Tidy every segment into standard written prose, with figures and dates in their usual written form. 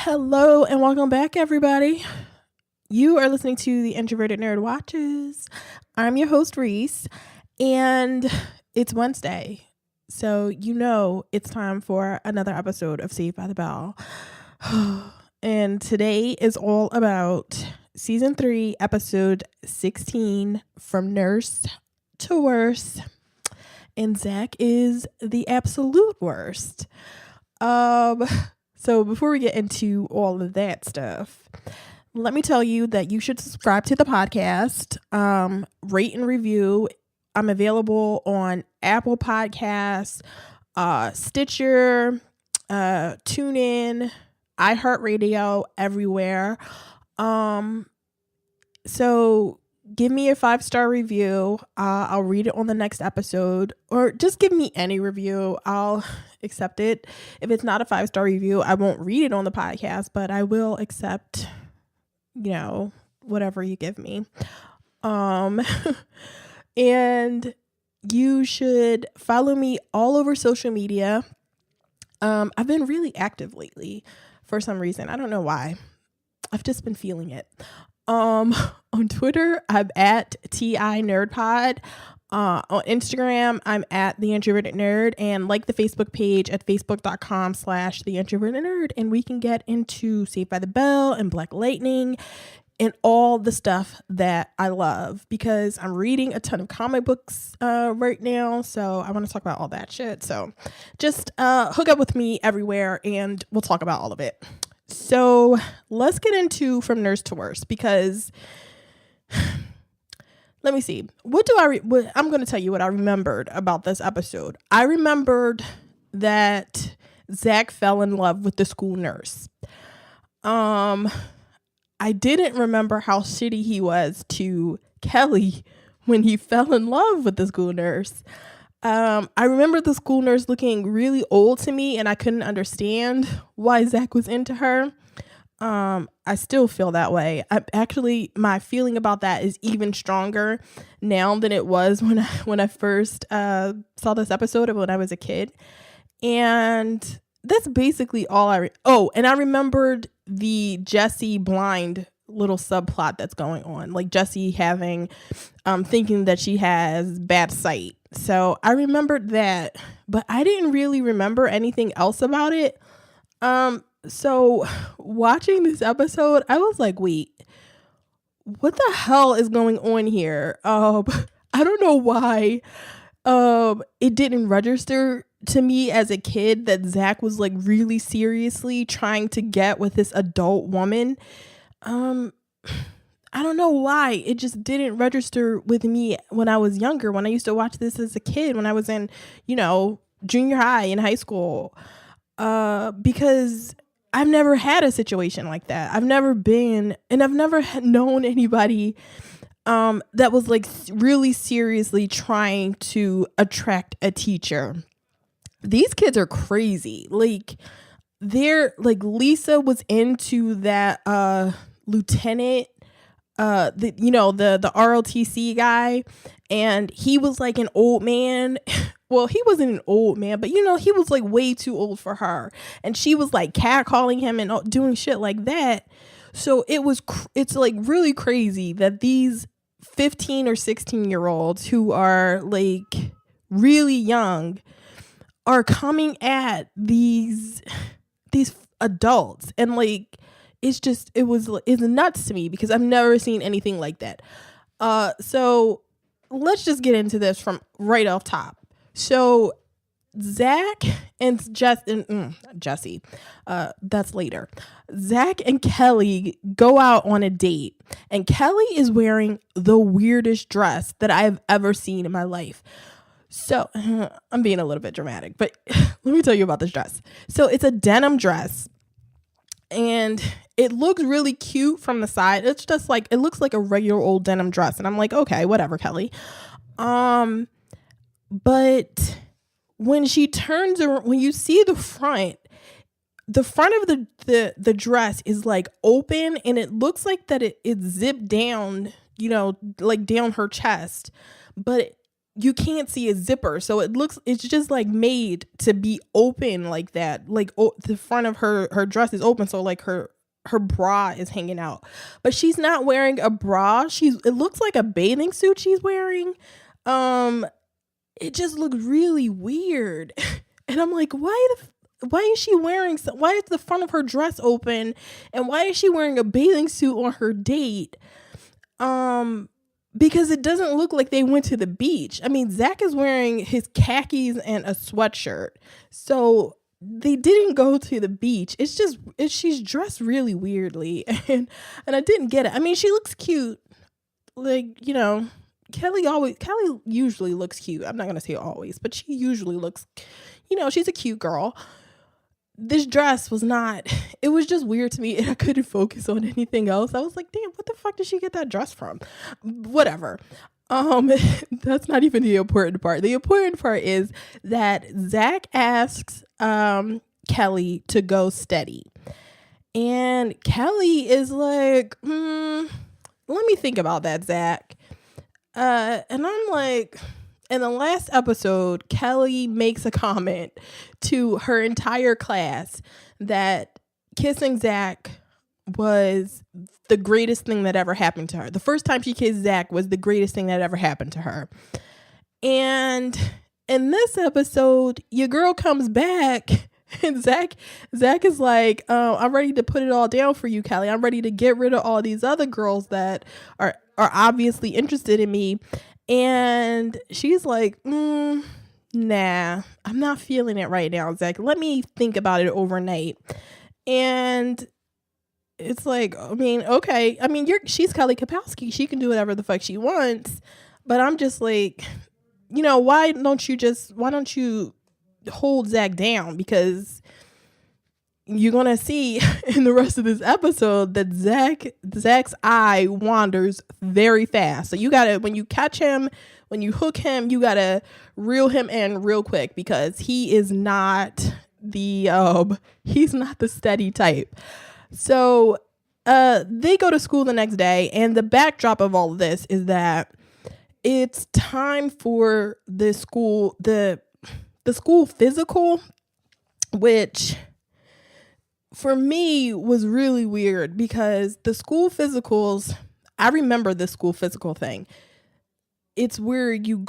Hello and welcome back, everybody. You are listening to the Introverted Nerd Watches. I'm your host, Reese, and it's Wednesday. So you know it's time for another episode of Saved by the Bell. And today is all about Season 3, Episode 16, From Nurse to Worse. And Zack is the absolute worst. So before we get into all of that stuff, let me tell you that you should subscribe to the podcast, rate and review. I'm available on Apple Podcasts, Stitcher, TuneIn, iHeartRadio, everywhere. So give me a 5-star review. I'll read it on the next episode, or just give me any review. I'll accept it. If it's not a 5-star review, I won't read it on the podcast, but I will accept, whatever you give me. And you should follow me all over social media. I've been really active lately for some reason. I don't know why. I've just been feeling it. On Twitter, I'm at TINerdPod. On Instagram, I'm at TheIntrovertedNerd, and like the Facebook page at facebook.com/TheIntrovertedNerd. And we can get into Saved by the Bell and Black Lightning and all the stuff that I love, because I'm reading a ton of comic books right now. So I want to talk about all that shit. So just hook up with me everywhere and we'll talk about all of it. So let's get into From Nurse to Worse, because let me see. I'm going to tell you what I remembered about this episode. I remembered that Zack fell in love with the school nurse. I didn't remember how shitty he was to Kelly when he fell in love with the school nurse. I remember the school nurse looking really old to me, and I couldn't understand why Zack was into her. I still feel that way. My feeling about that is even stronger now than it was when I first saw this episode of when I was a kid. And that's basically all and I remembered the Jessie blind little subplot that's going on, like Jessie having thinking that she has bad sight. So I remembered that, but I didn't really remember anything else about it. So watching this episode, I was like, wait, what the hell is going on here? I don't know why it didn't register to me as a kid that Zack was like really seriously trying to get with this adult woman. I don't know why. It just didn't register with me when I was younger, when I used to watch this as a kid, when I was in, junior high and high school. Because I've never had a situation like that. I've never known anybody that was like really seriously trying to attract a teacher. These kids are crazy. Like, Lisa was into that lieutenant, the ROTC guy, and he was like an old man. Well, he wasn't an old man, but he was like way too old for her, and she was like catcalling him and doing shit like that. So it's like really crazy that these 15 or 16-year-olds who are like really young are coming at these adults, and like it's nuts to me, because I've never seen anything like that. So let's just get into this from right off top. So Zack and Jessie, that's later. Zack and Kelly go out on a date, and Kelly is wearing the weirdest dress that I have ever seen in my life. So I'm being a little bit dramatic, but let me tell you about this dress. So it's a denim dress, and it looks really cute from the side. It's just like, it looks like a regular old denim dress. And I'm like, okay, whatever, Kelly. But when she turns around, when you see the front of the dress is like open, and it looks like that it's zipped down, like down her chest. But you can't see a zipper. So it's just like made to be open like that. Like the front of her dress is open. So like her bra is hanging out, but she's not wearing a bra. It looks like a bathing suit she's wearing. It just looked really weird. And I'm like, why is she wearing why is the front of her dress open, and why is she wearing a bathing suit on her date? Because it doesn't look like they went to the beach. I mean, Zack is wearing his khakis and a sweatshirt. So they didn't go to the beach. She's dressed really weirdly, and I didn't get it. I mean, she looks cute. Like, Kelly usually looks cute. I'm not going to say always, but she usually looks, she's a cute girl. This dress was not, it was just weird to me, and I couldn't focus on anything else. I was like, damn, what the fuck did she get that dress from? Whatever. That's not even the important part. The important part is that Zack asks Kelly to go steady. And Kelly is like, let me think about that, Zack. And I'm like, in the last episode, Kelly makes a comment to her entire class that kissing Zack was the greatest thing that ever happened to her. The first time she kissed Zack was the greatest thing that ever happened to her. And in this episode, your girl comes back, and Zack is like, I'm ready to put it all down for you, Kelly. I'm ready to get rid of all these other girls that are obviously interested in me. And she's like, nah, I'm not feeling it right now, Zack. Let me think about it overnight. And it's like, I mean, okay. I mean, she's Kelly Kapowski. She can do whatever the fuck she wants. But I'm just like, why don't you hold Zack down? Because you're going to see in the rest of this episode that Zack's eye wanders very fast. So you got to, when you catch him, when you hook him, you got to reel him in real quick, because he is not he's not the steady type. So they go to school the next day, and the backdrop of all of this is that it's time for the school physical, which for me was really weird, because the school physicals, I remember the school physical thing. It's where you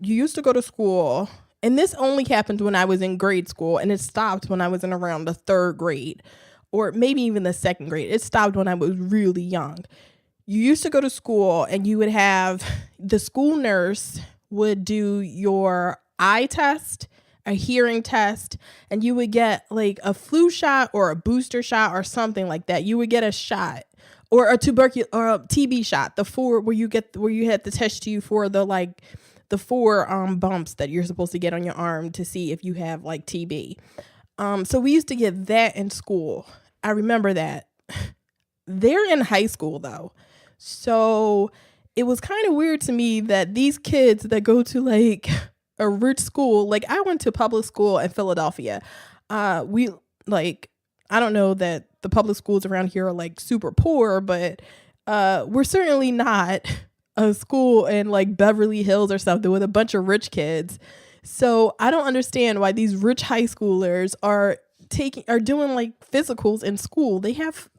used to go to school, and this only happened when I was in grade school, and it stopped when I was in around the third grade, or maybe even the second grade. It stopped when I was really young. You used to go to school, and you would have the school nurse would do your eye test, a hearing test, and you would get like a flu shot or a booster shot or something like that. You would get a shot, or a TB shot, where you had to test you for the 4 bumps that you're supposed to get on your arm to see if you have like TB. So we used to get that in school. I remember that. They're in high school though. So it was kind of weird to me that these kids that go to like a rich school, like I went to public school in Philadelphia. I don't know that the public schools around here are like super poor, but we're certainly not a school in like Beverly Hills or something with a bunch of rich kids. So I don't understand why these rich high schoolers are doing like physicals in school. They have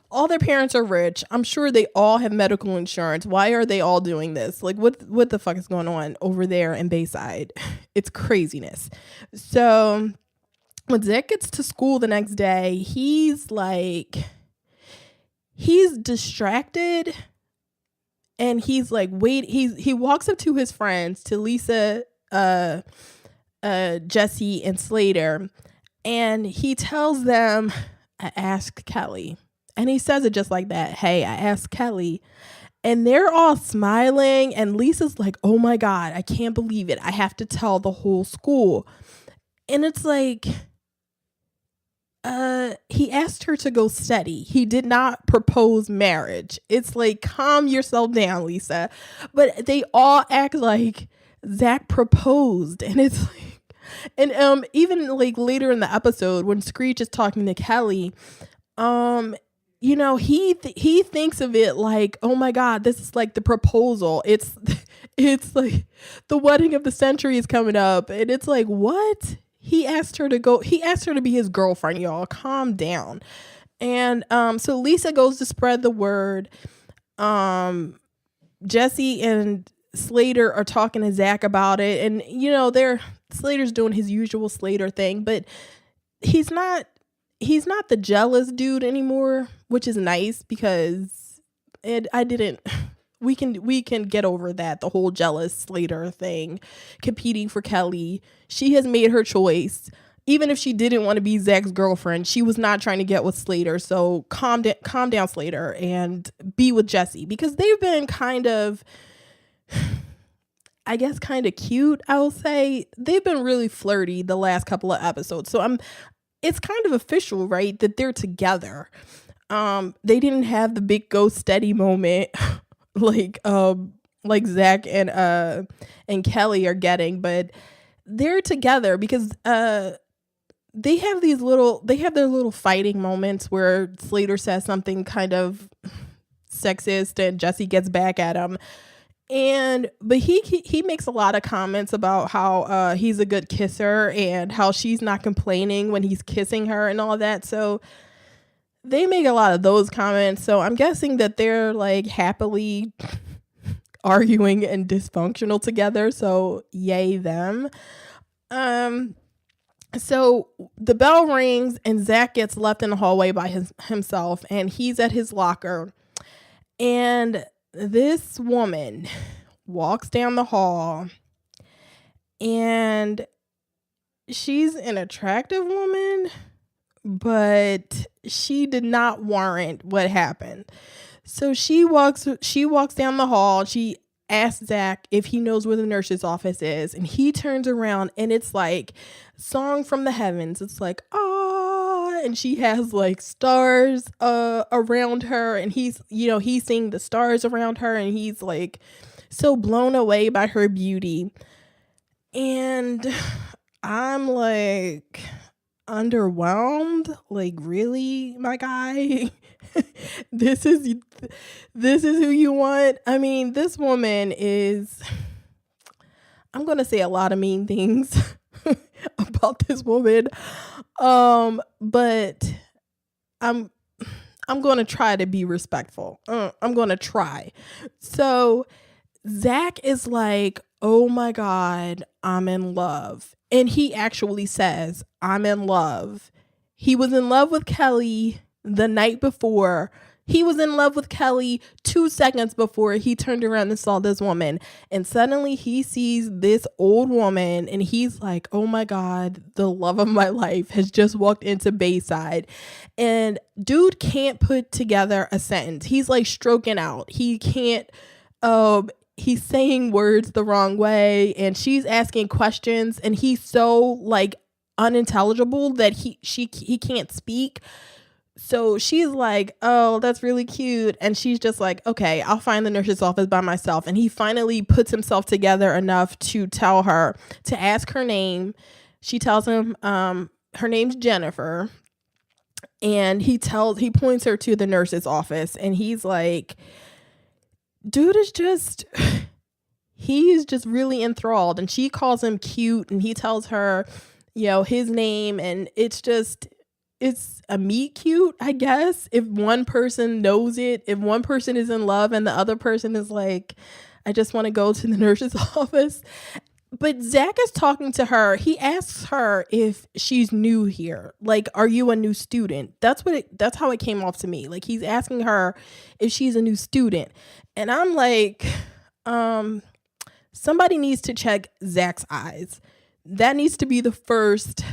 all their parents are rich. I'm sure they all have medical insurance. Why are they all doing this? Like, what the fuck is going on over there in Bayside? It's craziness. So when Zack gets to school the next day, he's distracted, and he's like, wait, he walks up to his friends, to Lisa, Jessie, and Slater, and he tells them, I asked Kelly. And he says it just like that. Hey, I asked Kelly. And they're all smiling. And Lisa's like, oh my God, I can't believe it. I have to tell the whole school. And it's like, he asked her to go steady. He did not propose marriage. It's like, calm yourself down, Lisa. But they all act like Zack proposed. And it's like, and even like later in the episode when Screech is talking to Kelly, he thinks of it like, oh my God, this is like the proposal. It's it's like the wedding of the century is coming up, and it's like, what? He asked her to be his girlfriend, y'all. Calm down. And so Lisa goes to spread the word. Jessie and Slater are talking to Zack about it, and Slater's doing his usual Slater thing, but he's not the jealous dude anymore, which is nice because we can get over that, the whole jealous Slater thing, competing for Kelly. She has made her choice. Even if she didn't want to be Zack's girlfriend, she was not trying to get with Slater. So calm down, Slater, and be with Jessie, because they've been kind of, I guess, kind of cute. I will say they've been really flirty the last couple of episodes. So it's kind of official, right, that they're together. They didn't have the big go steady moment like Zack and Kelly are getting, but they're together because they have their little fighting moments where Slater says something kind of sexist and Jessie gets back at him. But he makes a lot of comments about how he's a good kisser and how she's not complaining when he's kissing her and all that. So they make a lot of those comments. So I'm guessing that they're like happily arguing and dysfunctional together. So yay them. So the bell rings and Zack gets left in the hallway by himself, and he's at his locker. And this woman walks down the hall, and she's an attractive woman, but she did not warrant what happened. So she walks down the hall. She asks Zack if he knows where the nurse's office is, and he turns around and it's like song from the heavens. It's like, ah, and she has like stars around her, and he's seeing the stars around her, and he's like so blown away by her beauty. And I'm like underwhelmed, like, really, my guy? This is who you want? I mean, this woman is, I'm gonna say a lot of mean things about this woman, but I'm gonna try to be respectful. I'm gonna try. So Zack is like, oh my God, I'm in love. And he actually says, I'm in love. He was in love with Kelly the night before. He was in love with Kelly 2 seconds before he turned around and saw this woman. And suddenly he sees this old woman and he's like, oh my God, the love of my life has just walked into Bayside. And dude can't put together a sentence. He's like stroking out. He can't, he's saying words the wrong way, and she's asking questions, and he's so like unintelligible that he can't speak. So she's like, oh, that's really cute. And she's just like, okay, I'll find the nurse's office by myself. And he finally puts himself together enough to tell her to ask her name. She tells him her name's Jennifer. And he points her to the nurse's office. And he's like, dude is just, he's just really enthralled. And she calls him cute. And he tells her, his name. And it's a meet cute, I guess, if one person knows it, if one person is in love and the other person is like, I just want to go to the nurse's office. But Zack is talking to her. He asks her if she's new here. Like, are you a new student? That's how it came off to me. Like, he's asking her if she's a new student. And I'm like, somebody needs to check Zack's eyes. That needs to be the first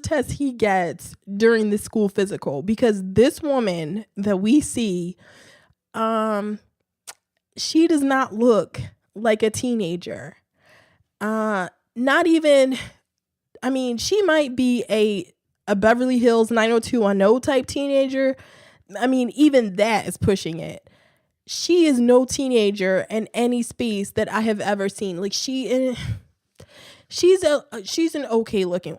test he gets during the school physical, because this woman that we see, she does not look like a teenager. Not even, I mean, she might be a Beverly Hills 90210 type teenager. I mean, even that is pushing it. She is no teenager in any space that I have ever seen. Like, she's an okay looking,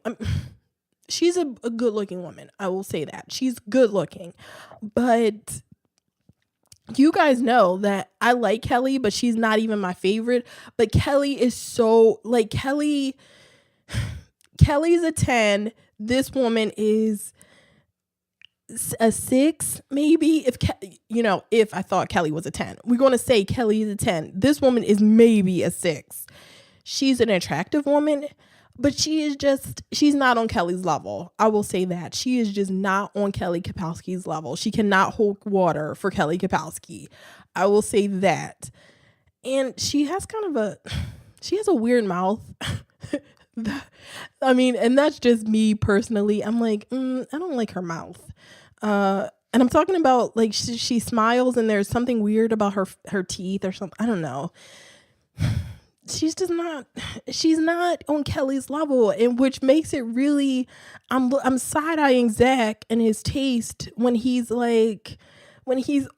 she's a good looking woman. I will say that she's good looking, but you guys know that I like Kelly, but she's not even my favorite. But Kelly is so like Kelly's a 10. This woman is a 6 maybe. If I thought Kelly was a 10, we're going to say Kelly is a 10. This woman is maybe a 6. She's an attractive woman, but she's not on Kelly's level. I will say that. She is just not on Kelly Kapowski's level. She cannot hold water for Kelly Kapowski. I will say that. And she has a weird mouth. I mean, and that's just me personally. I'm like, I don't like her mouth. And I'm talking about like she smiles and there's something weird about her teeth or something. I don't know. She's not on Kelly's level, and which makes it really, I'm side-eyeing Zack and his taste when he's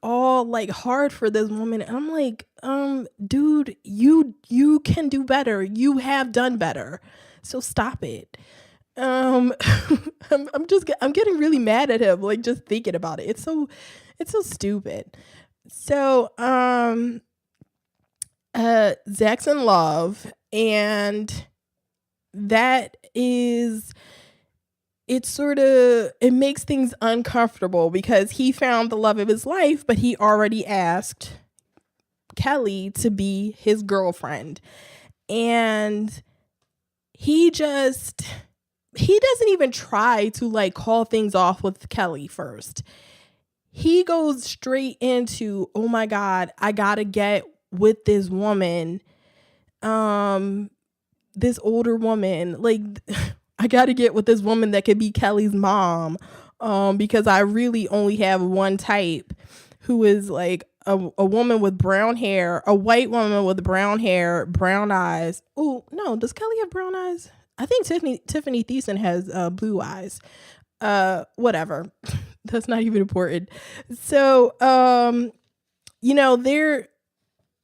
all like hard for this woman. And I'm like, dude, you can do better. You have done better. So stop it. I'm getting really mad at him, like just thinking about it. It's so stupid. So, Zack's in love, and it makes things uncomfortable because he found the love of his life, but he already asked Kelly to be his girlfriend. And he doesn't even try to like call things off with Kelly first. He goes straight into, oh my God, I gotta get with this woman, this older woman. Like, I gotta get with this woman that could be Kelly's mom, because I really only have one type, who is like a woman with brown hair, a white woman with brown hair, brown eyes. Oh no, does Kelly have brown eyes? I think Tiffany Thiessen has blue eyes. Whatever. That's not even important. So,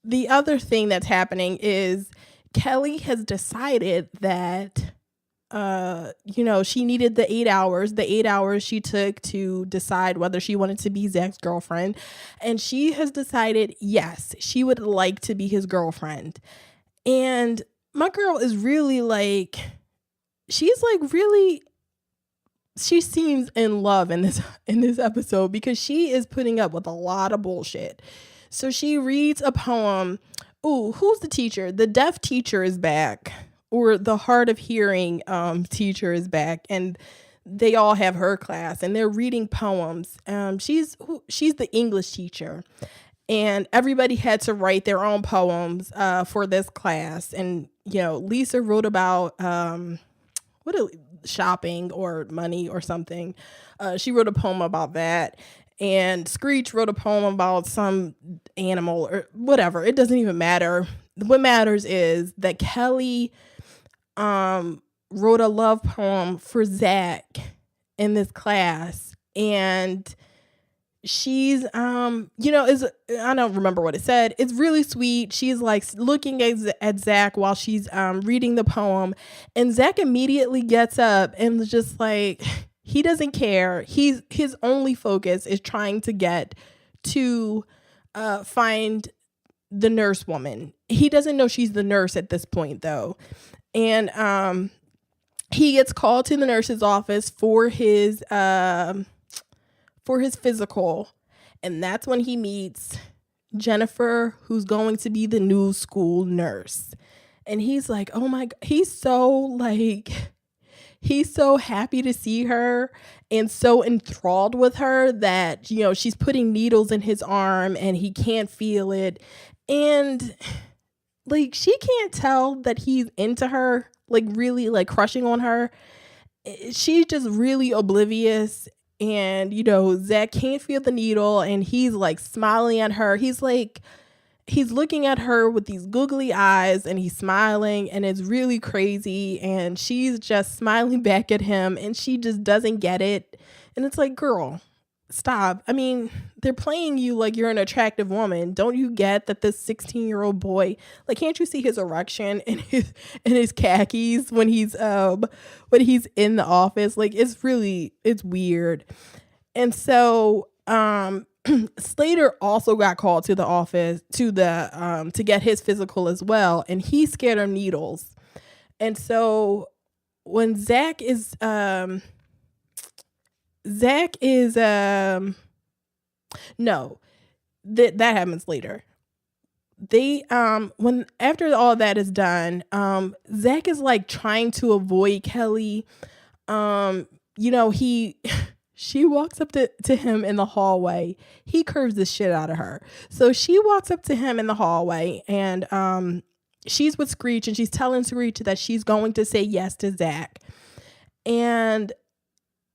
the other thing that's happening is Kelly has decided that, she needed the 8 hours. The 8 hours she took to decide whether she wanted to be Zack's girlfriend. And she has decided, yes, she would like to be his girlfriend. And my girl is really like, she seems in love in this episode, because she is putting up with a lot of bullshit. So she reads a poem. Ooh, who's the teacher? The deaf teacher is back, or the hard of hearing teacher is back, and they all have her class, and they're reading poems. She's the English teacher, and everybody had to write their own poems for this class. And Lisa wrote about shopping or money or something. She wrote a poem about that. And Screech wrote a poem about some animal or whatever. It doesn't even matter. What matters is that Kelly wrote a love poem for Zack in this class. And she's, I don't remember what it said. It's really sweet. She's like looking at Zack while she's reading the poem. And Zack immediately gets up and is just like, he doesn't care. His only focus is trying to get to find the nurse woman. He doesn't know she's the nurse at this point, though. And he gets called to the nurse's office for his physical. And that's when he meets Jennifer, who's going to be the new school nurse. And he's like, oh my God, he's so happy to see her and so enthralled with her that, she's putting needles in his arm and he can't feel it. And like, she can't tell that he's into her, like really like crushing on her. She's just really oblivious. And, Zack can't feel the needle, and he's like smiling at her. He's looking at her with these googly eyes, and he's smiling, and it's really crazy. And she's just smiling back at him, and she just doesn't get it. And it's like, girl, stop. I mean, they're playing you like you're an attractive woman. Don't you get that this 16-year-old boy, like, can't you see his erection in his khakis when he's in the office? Like, it's weird. And so Slater also got called to the office to get his physical as well, and he's scared of needles. And so when Zack is no, that happens later. They when after all that is done, Zack is like trying to avoid Kelly. He she walks up to him in the hallway. He curves the shit out of her. So she walks up to him in the hallway, and she's with Screech, and she's telling Screech that she's going to say yes to Zack. And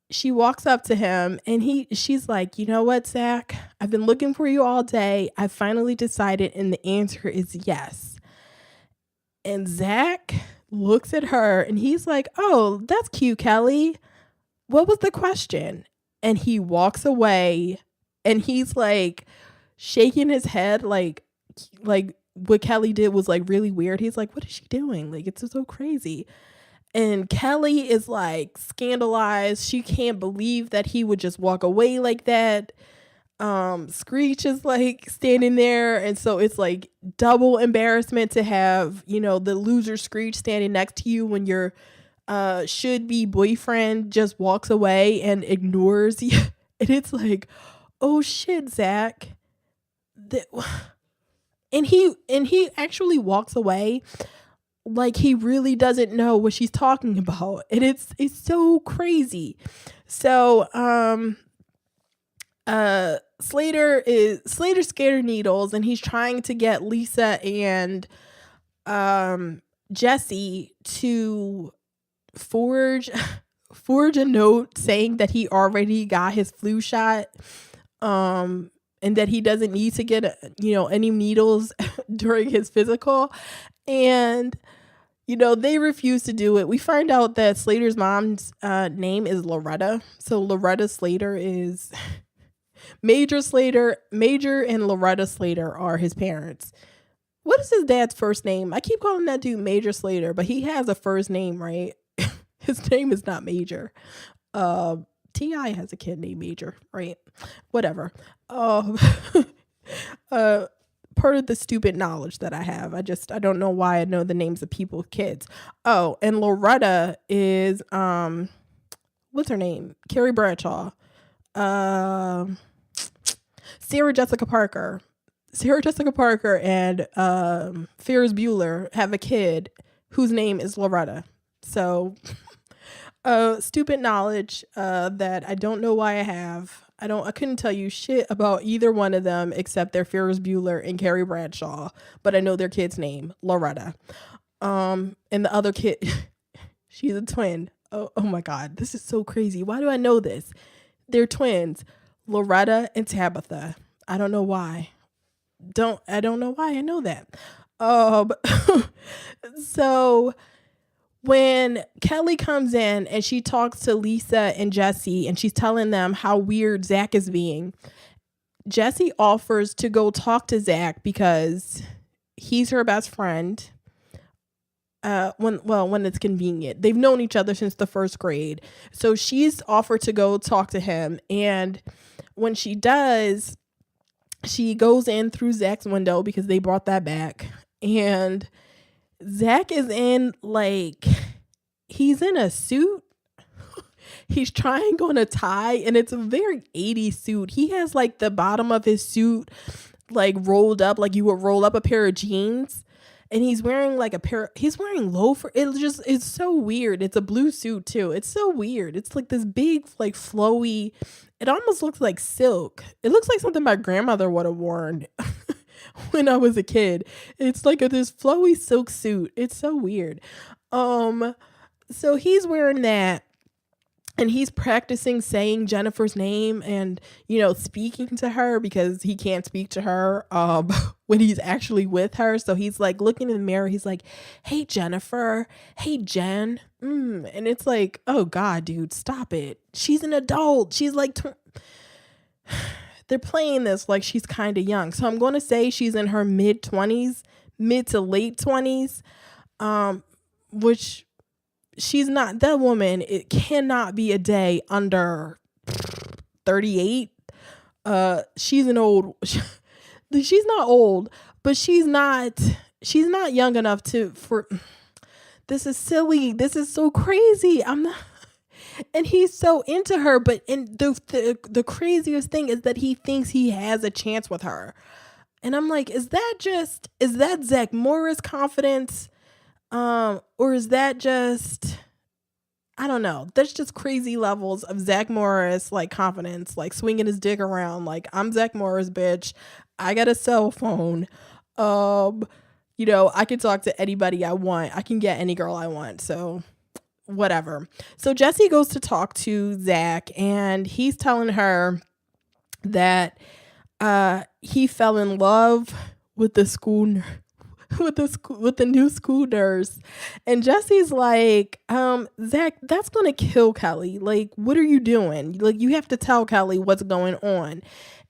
she walks up to him, and she's like, you know what, Zack? I've been looking for you all day. I finally decided, and the answer is yes. And Zack looks at her, and he's like, oh, that's cute, Kelly. What was the question? And he walks away, and he's like shaking his head like what Kelly did was like really weird. He's like, what is she doing? Like, it's so crazy. And Kelly is like scandalized. She can't believe that he would just walk away like that. Screech is like standing there, and so it's like double embarrassment to have, the loser Screech standing next to you when your should be boyfriend just walks away and ignores you. And it's like, oh shit, Zack. And he actually walks away like he really doesn't know what she's talking about. And it's so crazy. So Slater's scared of needles, and he's trying to get Lisa and Jessie to forge a note saying that he already got his flu shot, and that he doesn't need to get any needles during his physical. And they refuse to do it. We find out that Slater's mom's name is Loretta. So Loretta Slater is Major and Loretta Slater are his parents. What is his dad's first name? I keep calling that dude Major Slater, but he has a first name, right? His name is not Major. T.I. has a kid named Major, right? Whatever. Part of the stupid knowledge that I have. I don't know why I know the names of people's kids. Oh, and Loretta is what's her name? Carrie Bradshaw. Sarah Jessica Parker and Ferris Bueller have a kid whose name is Loretta. So stupid knowledge that I don't know why I have. I couldn't tell you shit about either one of them except their Ferris Bueller and Carrie Bradshaw, but I know their kid's name, Loretta. And the other kid, she's a twin. Oh my God, this is so crazy. Why do I know this? They're twins, Loretta and Tabitha. I don't know why. I don't know why I know that. So when Kelly comes in and she talks to Lisa and Jessie, and she's telling them how weird Zack is being, Jessie offers to go talk to Zack because he's her best friend. When it's convenient. They've known each other since the first grade. So she's offered to go talk to him. And when she does, she goes in through Zack's window because they brought that back. And Zack is in he's in a suit. He's trying on a tie, and it's a very 80s suit. He has the bottom of his suit rolled up like you would roll up a pair of jeans. And he's wearing he's wearing loafer. It's so weird. It's a blue suit too. It's so weird. It's this big, flowy, it almost looks like silk. It looks like something my grandmother would have worn when I was a kid. It's this flowy silk suit. It's so weird. So he's wearing that, and he's practicing saying Jennifer's name and, speaking to her because he can't speak to her when he's actually with her. So he's looking in the mirror. He's like, hey, Jennifer. Hey, Jen. And it's oh, God, dude, stop it. She's an adult. She's they're playing this like she's kind of young. So I'm going to say she's in her mid to late 20s, which she's not. That woman, it cannot be a day under 38. she's an old, she's not old, but she's not young enough for, this is silly. This is so crazy. I'm not, and he's so into her, but the craziest thing is that he thinks he has a chance with her. And I'm like, is that Zack Morris confidence? Or is that just, I don't know. That's just crazy levels of Zack Morris, like, confidence, like swinging his dick around. Like, I'm Zack Morris, bitch. I got a cell phone. I can talk to anybody I want. I can get any girl I want. So whatever. So Jessie goes to talk to Zack, and he's telling her that he fell in love with the school with the new school nurse. And Jessie's like, Zack, that's gonna kill Kelly. Like, what are you doing? Like, you have to tell Kelly what's going on.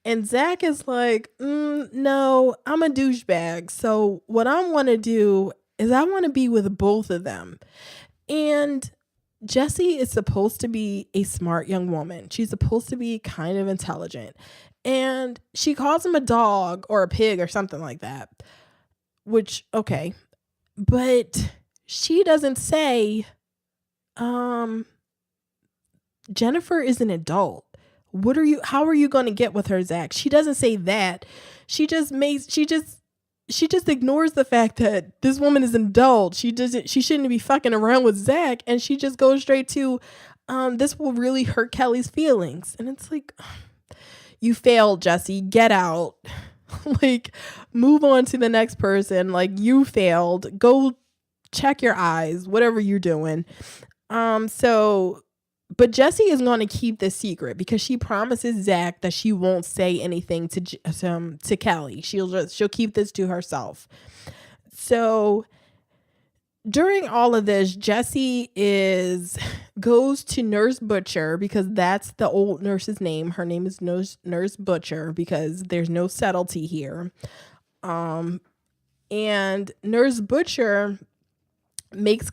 And Zack is like, no, I'm a douchebag. So what I want to do is I want to be with both of them. And Jessie is supposed to be a smart young woman. She's supposed to be kind of intelligent. And she calls him a dog or a pig or something like that. Which, okay. But she doesn't say, Jennifer is an adult. How are you going to get with her, Zack? She doesn't say that. She just ignores the fact that this woman is an adult. She shouldn't be fucking around with Zack. And she just goes straight to, this will really hurt Kelly's feelings. And it's like, you failed, Jessie. Get out. Like, move on to the next person. Like, you failed. Go check your eyes, whatever you're doing. But Jessie is going to keep this secret because she promises Zack that she won't say anything to Kelly. She'll keep this to herself. So during all of this, Jessie goes to Nurse Butcher, because that's the old nurse's name. Her name is Nurse Butcher because there's no subtlety here. And Nurse Butcher makes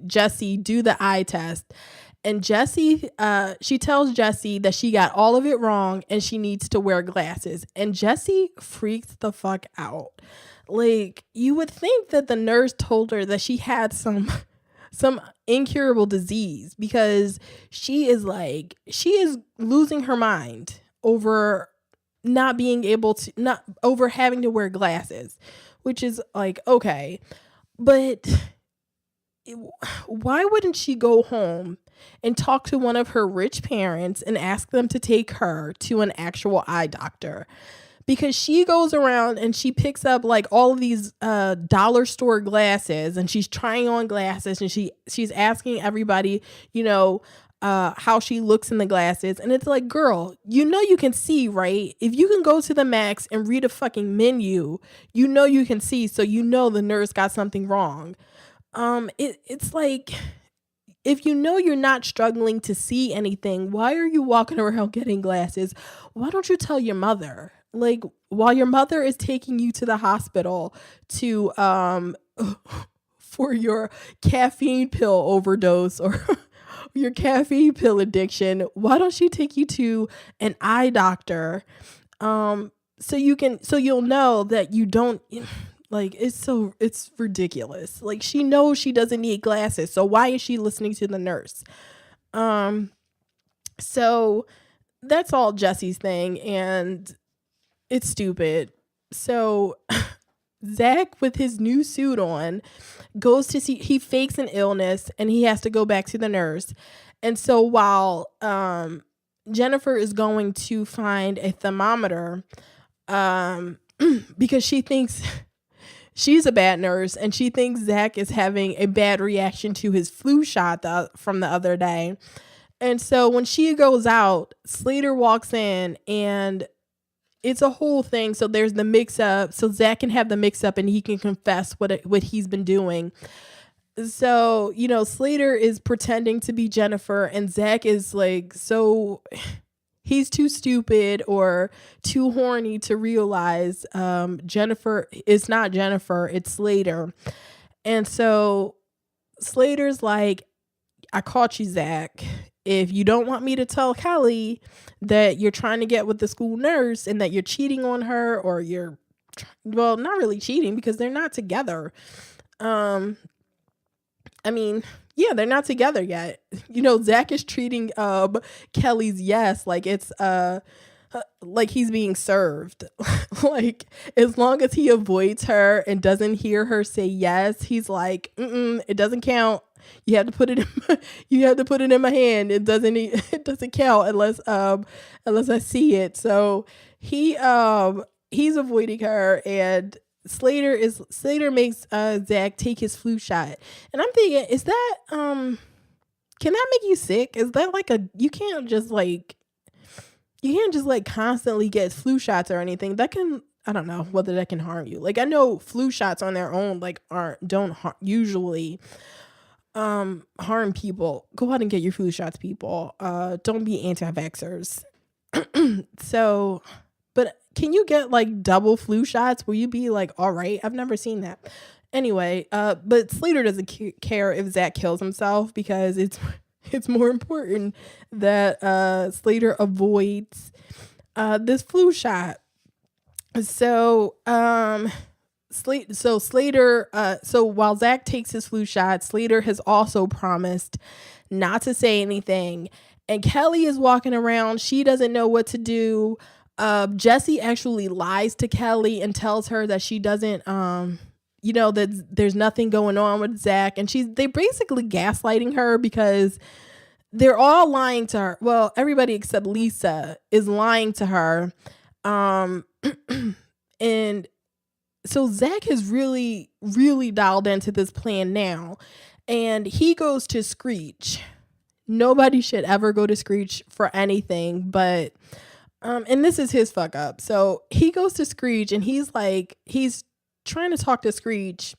Jessie do the eye test. And Jessie, she tells Jessie that she got all of it wrong and she needs to wear glasses. And Jessie freaks the fuck out. Like, you would think that the nurse told her that she had some incurable disease, because she is losing her mind over over having to wear glasses, which is like, okay, but why wouldn't she go home and talk to one of her rich parents and ask them to take her to an actual eye doctor? Because she goes around and she picks up like all of these dollar store glasses, and she's trying on glasses, and she's asking everybody, how she looks in the glasses. And it's like, girl, you can see, right? If you can go to the Max and read a fucking menu, you can see. So the nurse got something wrong. It's like, if you're not struggling to see anything, why are you walking around getting glasses? Why don't you tell your mother? Like, while your mother is taking you to the hospital to for your caffeine pill overdose or your caffeine pill addiction, why don't she take you to an eye doctor? So you'll know that you don't, like, it's ridiculous. Like, she knows she doesn't need glasses, so why is she listening to the nurse? So that's all Jessie's thing, and it's stupid. So Zack, with his new suit on, goes to see, he fakes an illness and he has to go back to the nurse. And so while Jennifer is going to find a thermometer, because she thinks she's a bad nurse and she thinks Zack is having a bad reaction to his flu shot from the other day. And so when she goes out, Slater walks in, and it's a whole thing. So there's the mix up. So Zack can have the mix up and he can confess what he's been doing. So, Slater is pretending to be Jennifer, and Zack is like, he's too stupid or too horny to realize Jennifer, it's not Jennifer, it's Slater. And so Slater's like, I caught you, Zack. if you don't want me to tell Kelly that you're trying to get with the school nurse and that you're cheating on her, or you're, well, not really cheating because they're not together. I mean, yeah, they're not together yet. Zack is treating Kelly's yes like it's like he's being served. Like, as long as he avoids her and doesn't hear her say yes, he's like, it doesn't count. You have to put it in my hand. It doesn't count unless I see it. So he's avoiding her, and Slater makes Zack take his flu shot. And I'm thinking, is that can that make you sick? Is that like you can't just like constantly get flu shots or anything. That can, I don't know whether that can harm you. Like, I know flu shots on their own like don't usually harm people. Go out and get your flu shots, people. Don't be anti-vaxxers. So, but can you get like double flu shots? Will you be like, all right? I've never seen that. Anyway, but Slater doesn't care if Zack kills himself, because it's more important that Slater avoids this flu shot. So Slater, so while Zack takes his flu shot, Slater has also promised not to say anything. And Kelly is walking around. She doesn't know what to do. Jessie actually lies to Kelly and tells her that she doesn't, that there's nothing going on with Zack. And they basically gaslighting her, because they're all lying to her. Well, everybody except Lisa is lying to her. And so Zack has really, really dialed into this plan now. And he goes to Screech. Nobody should ever go to Screech for anything, but and this is his fuck up. So he goes to Screech, and he's trying to talk to Screech,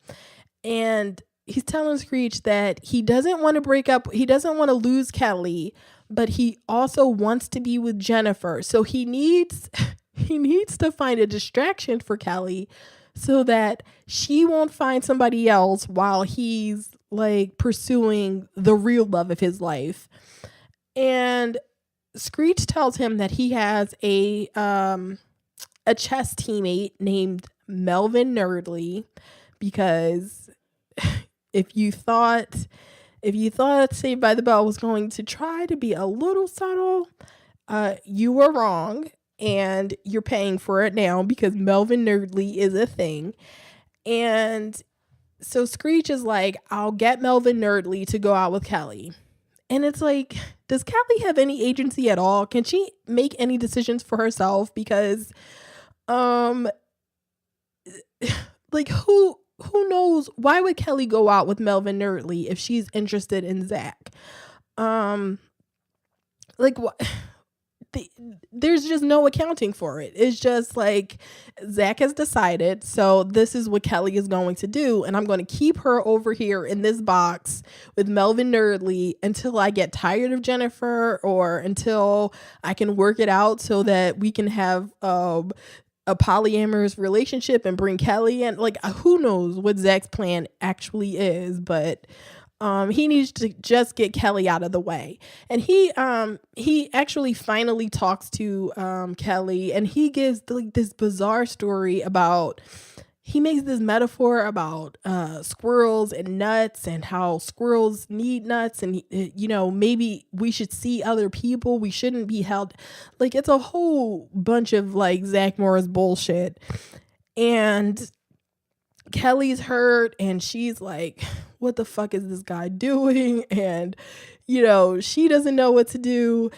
and he's telling Screech that he doesn't want to break up. He doesn't want to lose Kelly, but he also wants to be with Jennifer. So he needs to find a distraction for Kelly so that she won't find somebody else while he's like pursuing the real love of his life. And Screech tells him that he has a chess teammate named Melvin Nerdley, because if you thought Saved by the Bell was going to try to be a little subtle, you were wrong, and you're paying for it now, because Melvin Nerdley is a thing. And so Screech is like, I'll get Melvin Nerdley to go out with Kelly. And it's like, does Kelly have any agency at all? Can she make any decisions for herself? Because like, who knows? Why would Kelly go out with Melvin Nerdley if she's interested in Zack? Like, what? There's just no accounting for it. It's just like, Zack has decided, so this is what Kelly is going to do, and I'm going to keep her over here in this box with Melvin Nerdley until I get tired of Jennifer, or until I can work it out so that we can have a polyamorous relationship and bring Kelly in. Like, who knows what Zack's plan actually is, but he needs to just get Kelly out of the way. And he actually finally talks to Kelly, and he gives like this bizarre story about, he makes this metaphor about squirrels and nuts, and how squirrels need nuts, and maybe we should see other people. We shouldn't be held. Like, it's a whole bunch of like Zach Morris bullshit. And Kelly's hurt, and she's like, what the fuck is this guy doing? And she doesn't know what to do.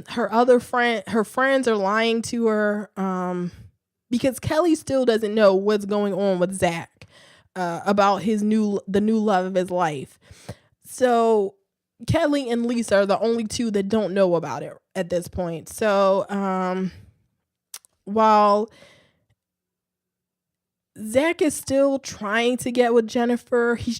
Her friends are lying to her, because Kelly still doesn't know what's going on with Zack, about the new love of his life. So Kelly and Lisa are the only two that don't know about it at this point. So while Zack is still trying to get with Jennifer, he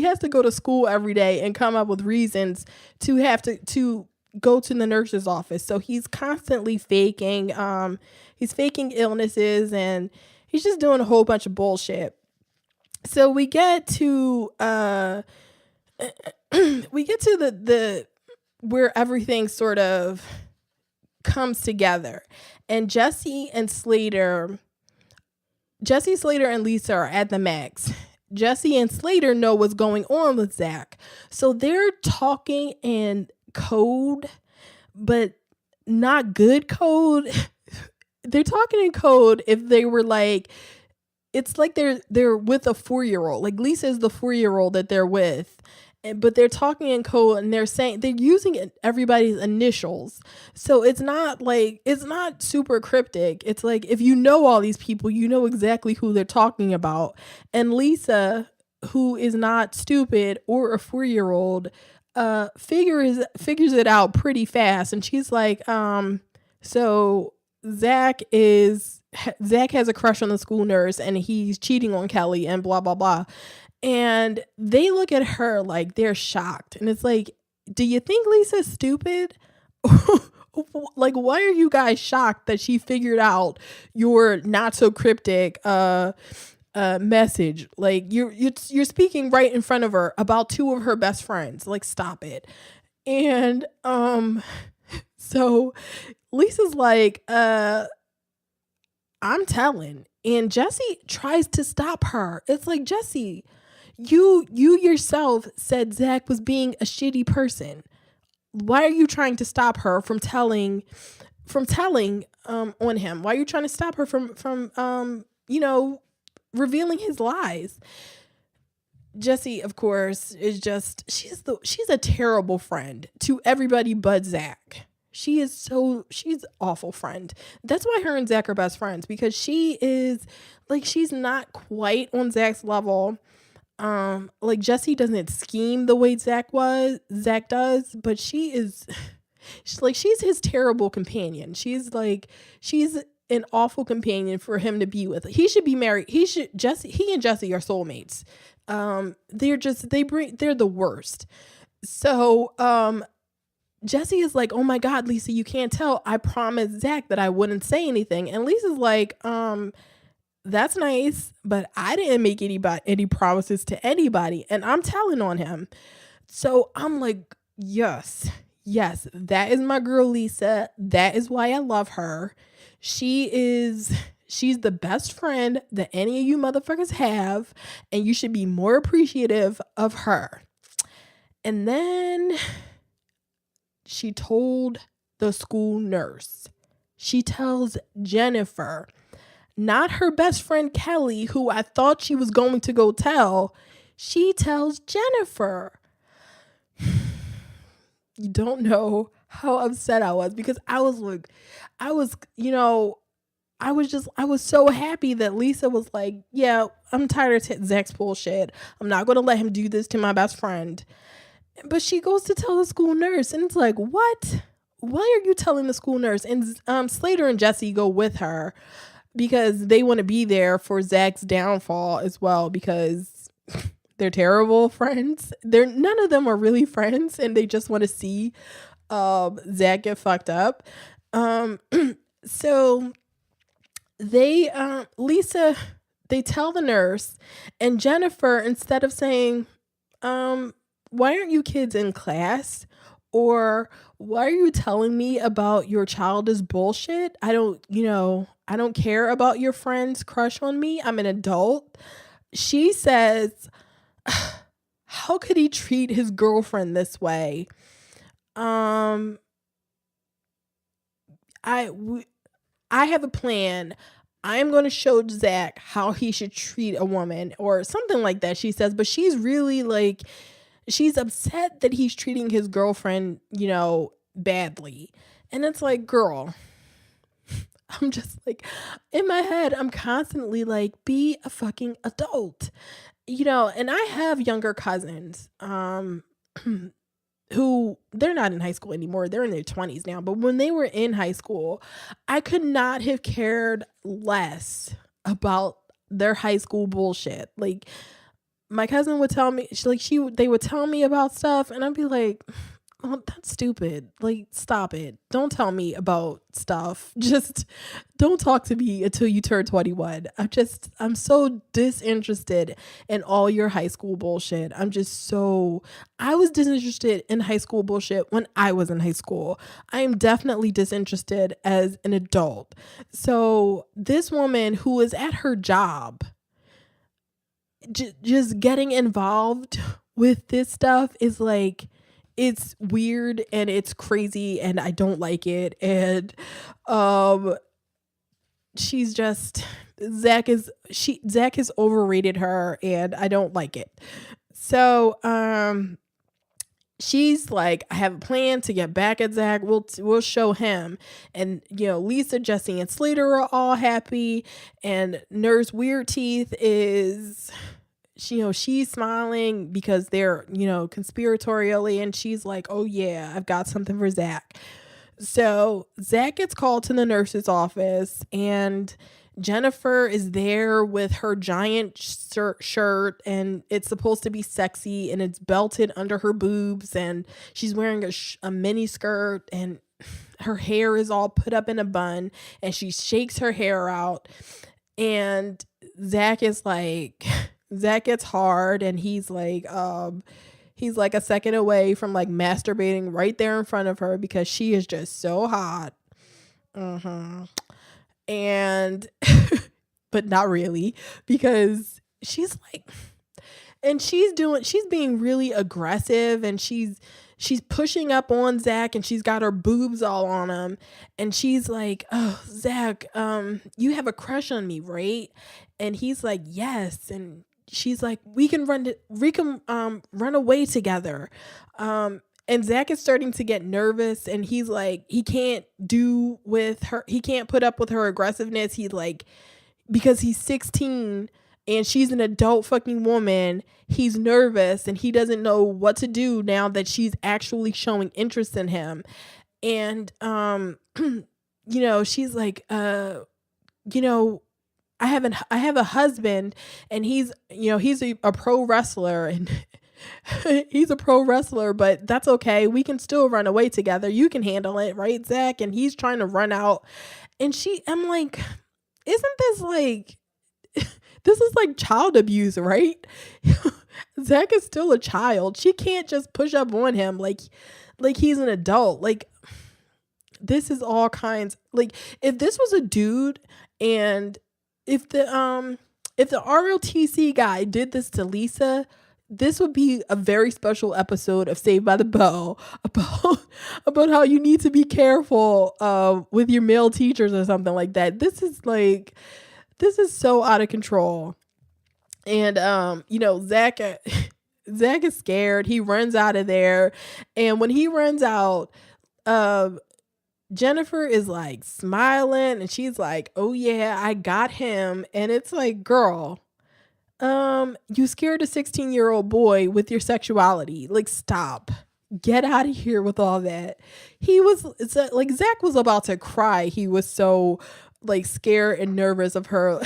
has to go to school every day and come up with reasons to have to go to the nurse's office. So he's constantly faking illnesses, and he's just doing a whole bunch of bullshit. So we get to we get to the where everything sort of comes together, and Jesse, Slater, and Lisa are at the max. Jessie and Slater know what's going on with Zack. So they're talking in code, but not good code. They're talking in code if they were like, it's like they're with a 4-year-old. Like Lisa is the 4-year-old that they're with. But they're talking in code and they're using everybody's initials. So it's not super cryptic. It's like if you know all these people, you know exactly who they're talking about. And Lisa, who is not stupid or a 4-year-old, figures it out pretty fast. And she's like, so Zack has a crush on the school nurse and he's cheating on Kelly and blah blah blah. And they look at her like they're shocked. And it's like, do you think Lisa's stupid? Like, why are you guys shocked that she figured out your not so cryptic message? Like you're speaking right in front of her about two of her best friends. Like, stop it. And so Lisa's like, I'm telling. And Jessie tries to stop her. It's like, Jessie, you yourself said Zack was being a shitty person. Why are you trying to stop her from telling on him? Why are you trying to stop her from revealing his lies? Jessie, of course, is just she's a terrible friend to everybody but Zack. She's awful friend. That's why her and Zack are best friends, because she is like, she's not quite on Zack's level. Like Jessie doesn't scheme the way Zack does, but she's his terrible companion. She's an awful companion for him to be with. He should be married. He and Jessie are soulmates. They're the worst. So, Jessie is like, oh my God, Lisa, you can't tell. I promised Zack that I wouldn't say anything. And Lisa's like, that's nice, but I didn't make any promises to anybody, and I'm telling on him. So I'm like, yes, that is my girl Lisa. That is why I love her. She's the best friend that any of you motherfuckers have, and you should be more appreciative of her. And then she told the school nurse. She tells Jennifer, not her best friend Kelly, who I thought she was going to go tell. She tells Jennifer. You don't know how upset I was, because I was so happy that Lisa was like, yeah, I'm tired of Zack's bullshit. I'm not going to let him do this to my best friend. But she goes to tell the school nurse, and it's like, what? Why are you telling the school nurse? And Slater and Jessie go with her because they want to be there for Zack's downfall as well, because they're terrible friends. None of them are really friends, and they just want to see Zack get fucked up. So they tell the nurse, and Jennifer, instead of saying, why aren't you kids in class? Or why are you telling me about your childish bullshit? I don't care about your friend's crush on me. I'm an adult. She says, how could he treat his girlfriend this way? I have a plan. I'm going to show Zack how he should treat a woman, or something like that, she says. But she's really she's upset that he's treating his girlfriend, badly. And it's like, girl, I'm just like, in my head, I'm constantly like, be a fucking adult, and I have younger cousins, who, they're not in high school anymore. They're in their 20s now. But when they were in high school, I could not have cared less about their high school bullshit. Like, my cousin would tell me, they would tell me about stuff, and I'd be like, Oh, that's stupid. Like, stop it. Don't tell me about stuff. Just don't talk to me until you turn 21. I'm so disinterested in all your high school bullshit. I was disinterested in high school bullshit when I was in high school. I am definitely disinterested as an adult. So, this woman who is at her job, just getting involved with this stuff is like, it's weird and it's crazy and I don't like it. And um she's just Zach has overrated her and I don't like it. So she's like, I have a plan to get back at Zach. We'll show him. And Lisa, Jessie, and Slater are all happy. And Nurse Weird Teeth is, she's smiling because they're, conspiratorially, and she's like, oh yeah, I've got something for Zach. So Zach gets called to the nurse's office, and Jennifer is there with her giant shirt, and it's supposed to be sexy, and it's belted under her boobs, and she's wearing a mini skirt, and her hair is all put up in a bun, and she shakes her hair out, and Zach gets hard, and he's like a second away from like masturbating right there in front of her because she is just so hot. And but not really, because she's like, and she's being really aggressive, and she's pushing up on Zach, and she's got her boobs all on him, and she's like, oh Zach, you have a crush on me, right? And he's like, yes. And she's like, we can run away together. And Zach is starting to get nervous, and he's like, he can't put up with her aggressiveness. He's like, because he's 16 and she's an adult fucking woman, he's nervous and he doesn't know what to do now that she's actually showing interest in him. And she's like, I have a husband, and he's a pro wrestler, and he's a pro wrestler, but that's okay. We can still run away together. You can handle it, right, Zach? And he's trying to run out. And I'm like, isn't this like, this is like child abuse, right? Zach is still a child. She can't just push up on him like he's an adult. Like, this is all kinds, like, if this was a dude, and if the ROTC guy did this to Lisa, this would be a very special episode of Saved by the Bell about how you need to be careful with your male teachers or something like that. This is so out of control. And Zach is scared. He runs out of there, and when he runs out, Jennifer is like smiling, and she's like, oh yeah, I got him. And it's like, girl, you scared a 16-year-old boy with your sexuality. Like, stop. Get out of here with all that. Zach was about to cry. He was so like scared and nervous of her.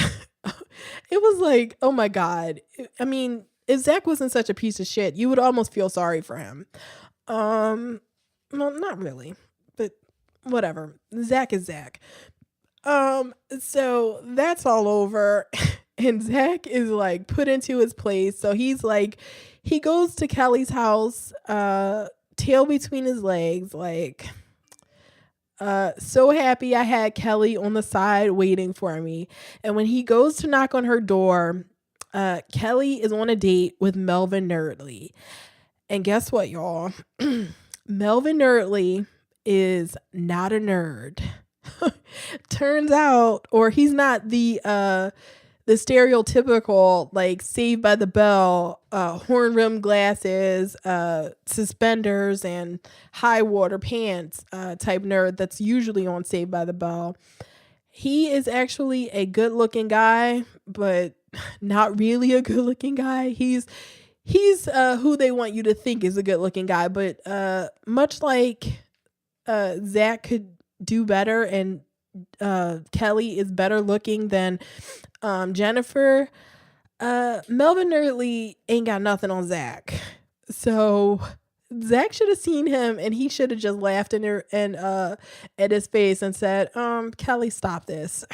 It was like, oh my God. I mean, if Zach wasn't such a piece of shit, you would almost feel sorry for him. Well, not really, but whatever. Zach is Zach. So that's all over. And Zach is like put into his place. So he's like, he goes to Kelly's house, tail between his legs, like, so happy I had Kelly on the side waiting for me. And when he goes to knock on her door, Kelly is on a date with Melvin Nerdley. And guess what, y'all? Melvin Nerdley is not a nerd. Turns out, or he's not the stereotypical like Saved by the Bell, horn rim glasses, suspenders, and high water pants type nerd that's usually on Saved by the Bell. He is actually a good looking guy, but not really a good looking guy. He's who they want you to think is a good looking guy, but much like Zack could do better, and Kelly is better looking than Jennifer, Melvin Nerdley ain't got nothing on Zack. So Zach should have seen him and he should have just laughed in her and at his face and said, Kelly, stop this.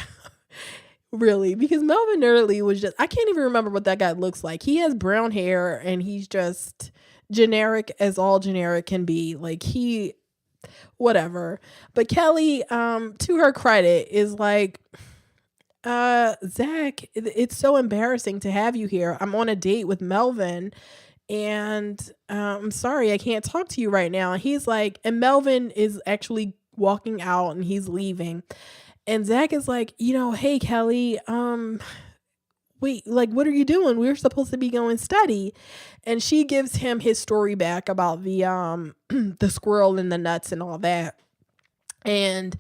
Really, because Melvin Nerdly was just, I can't even remember what that guy looks like. He has brown hair and he's just generic as all generic can be. Like whatever. But Kelly, to her credit, is like, Zach, it's so embarrassing to have you here. I'm on a date with Melvin and I'm sorry, I can't talk to you right now. And he's like, and Melvin is actually walking out and he's leaving. And Zach is like, hey Kelly, wait, like, what are you doing? We were supposed to be going study. And she gives him his story back about the the squirrel and the nuts and all that. And,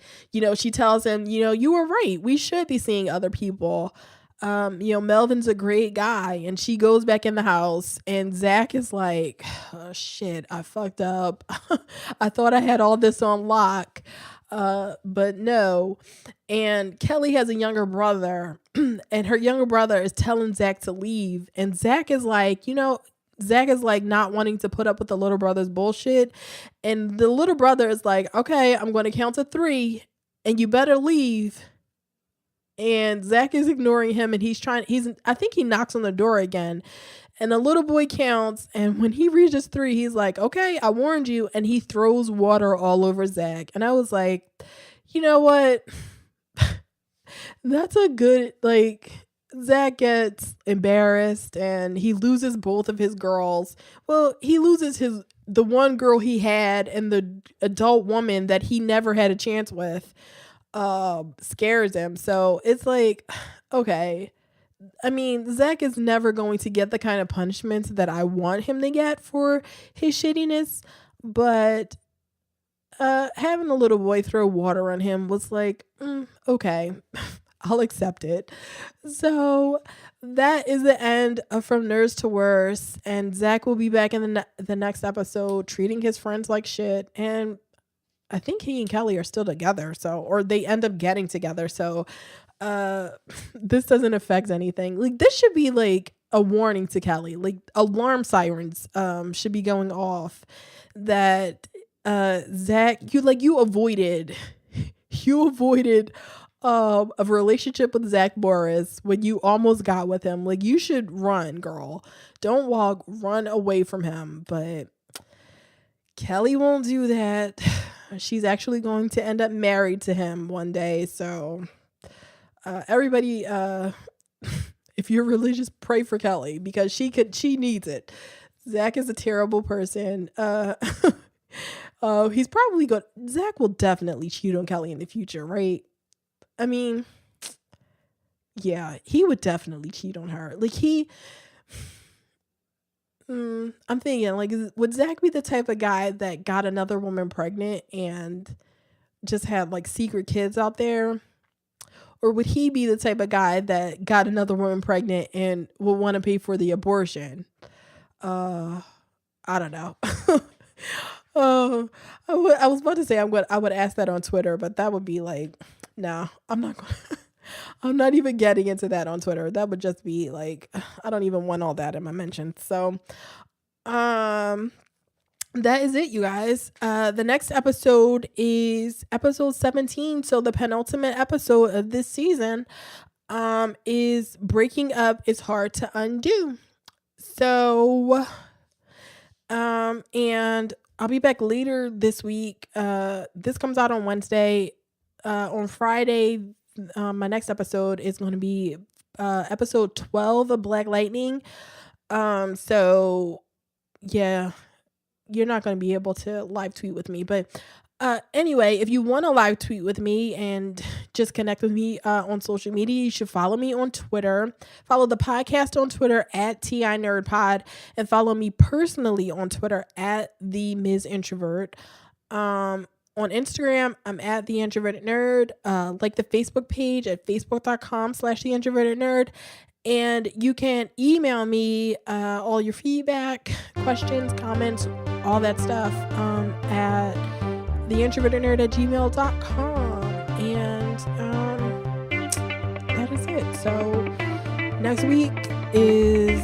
she tells him, you were right. We should be seeing other people. Melvin's a great guy. And she goes back in the house and Zach is like, oh shit, I fucked up. I thought I had all this on lock. But no. And Kelly has a younger brother and her younger brother is telling Zach to leave. And Zach is like, not wanting to put up with the little brother's bullshit. And the little brother is like, okay, I'm going to count to 3 and you better leave. And Zach is ignoring him and I think he knocks on the door again. And the little boy counts. And when he reaches 3, he's like, okay, I warned you. And he throws water all over Zach. And I was like, you know what? That's a good, Zach gets embarrassed and he loses both of his girls. Well, he loses the one girl he had and the adult woman that he never had a chance with scares him. So it's like, okay. I mean, Zach is never going to get the kind of punishments that I want him to get for his shittiness. But having the little boy throw water on him was like, okay. I'll accept it. So that is the end of From Nerds to Worse. And Zach will be back in the next episode treating his friends like shit. And I think he and Kelly are still together. Or they end up getting together. So this doesn't affect anything. Like, this should be like a warning to Kelly. Like, alarm sirens should be going off that Zach, you avoided a relationship with Zach Morris when you almost got with him. Like, you should run, girl. Don't walk, run away from him. But Kelly won't do that. She's actually going to end up married to him one day. So everybody, if you're religious, pray for Kelly because she needs it. Zach is a terrible person. He's probably Zach will definitely cheat on Kelly in the future, right? I mean, yeah, he would definitely cheat on her. Like I'm thinking, like, would Zach be the type of guy that got another woman pregnant and just had like secret kids out there? Or would he be the type of guy that got another woman pregnant and would want to pay for the abortion? I don't know. I was about to say I would ask that on Twitter, but that would be like, no, I'm not going to. I'm not even getting into that on Twitter. That would just be like, I don't even want all that in my mentions. So, that is it, you guys. The next episode is episode 17. So the penultimate episode of this season, is Breaking Up is Hard to Undo. So, and I'll be back later this week. This comes out on Wednesday. On Friday, my next episode is going to be episode 12 of Black Lightning. So yeah, you're not going to be able to live tweet with me, but anyway, if you want to live tweet with me and just connect with me on social media, you should follow me on Twitter. Follow the podcast on Twitter at TINerdPod, and follow me personally on Twitter at the Ms. Introvert. On Instagram, I'm at TheIntrovertedNerd. Like the Facebook page at facebook.com/TheIntrovertedNerd. And you can email me all your feedback, questions, comments, all that stuff at TheIntrovertedNerd@gmail.com. And that is it. So next week is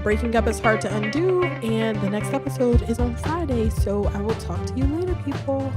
breaking up is hard to undo, and the next episode is on Friday. So I will talk to you later, people.